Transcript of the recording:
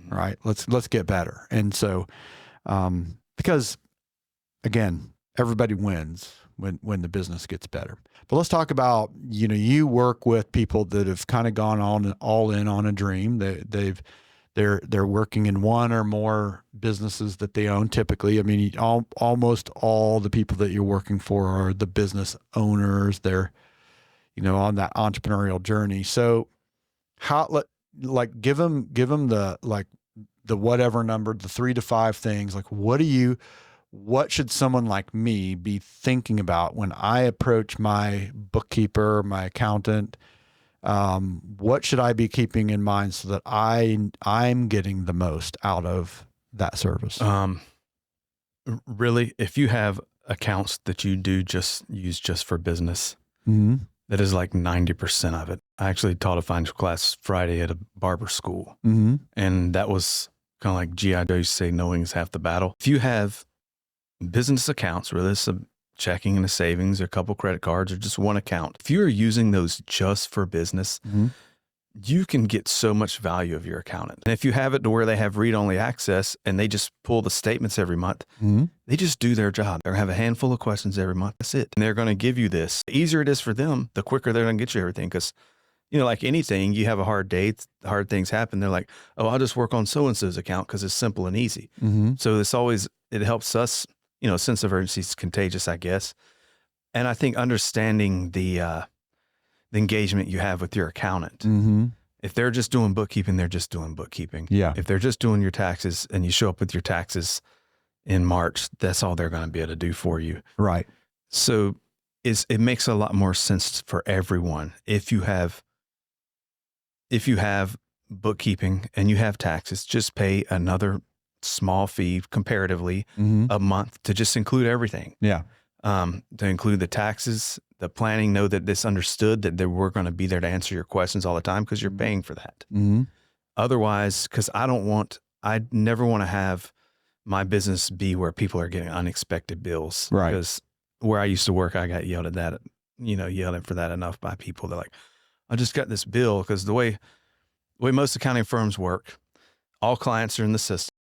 right? Let's get better. And so, because again, everybody wins when the business gets better. But let's talk about, you work with people that have kind of gone on all in on a dream. They're working in one or more businesses that they own typically. I mean, almost all the people that you're working for are the business owners. They're, on that entrepreneurial journey. So give them the whatever number, the 3 to 5 things, what should someone like me be thinking about when I approach my bookkeeper, my accountant? What should I be keeping in mind so that I'm getting the most out of that service? Really, if you have accounts that you do use just for business, that is like 90% of it. I actually taught a financial class Friday at a barber school, and that was kind of like G.I. Joe used to say, knowing is half the battle. If you have business accounts, whether it's a checking and a savings, or a couple credit cards, or just one account, if you're using those just for business, you can get so much value of your accountant. And if you have it to where they have read-only access and they just pull the statements every month, they just do their job. They're going to have a handful of questions every month. That's it. And they're going to give you this. The easier it is for them, the quicker they're going to get you everything. Because, like anything, you have a hard day, hard things happen. They're like, oh, I'll just work on so-and-so's account because it's simple and easy. So it helps us, a sense of urgency is contagious, I guess. And I think understanding the engagement you have with your accountant. If they're just doing bookkeeping, they're just doing bookkeeping. Yeah. If they're just doing your taxes and you show up with your taxes in March, that's all they're going to be able to do for you. Right. So it makes a lot more sense for everyone. If you have bookkeeping and you have taxes, just pay another small fee comparatively a month to just include everything. Yeah. To include the taxes, the planning, know that it's understood that we're going to be there to answer your questions all the time because you're paying for that. Otherwise, because I never want to have my business be where people are getting unexpected bills. Right. Because where I used to work, I got yelled at for that enough by people. They're like, I just got this bill, because the way most accounting firms work, all clients are in the system.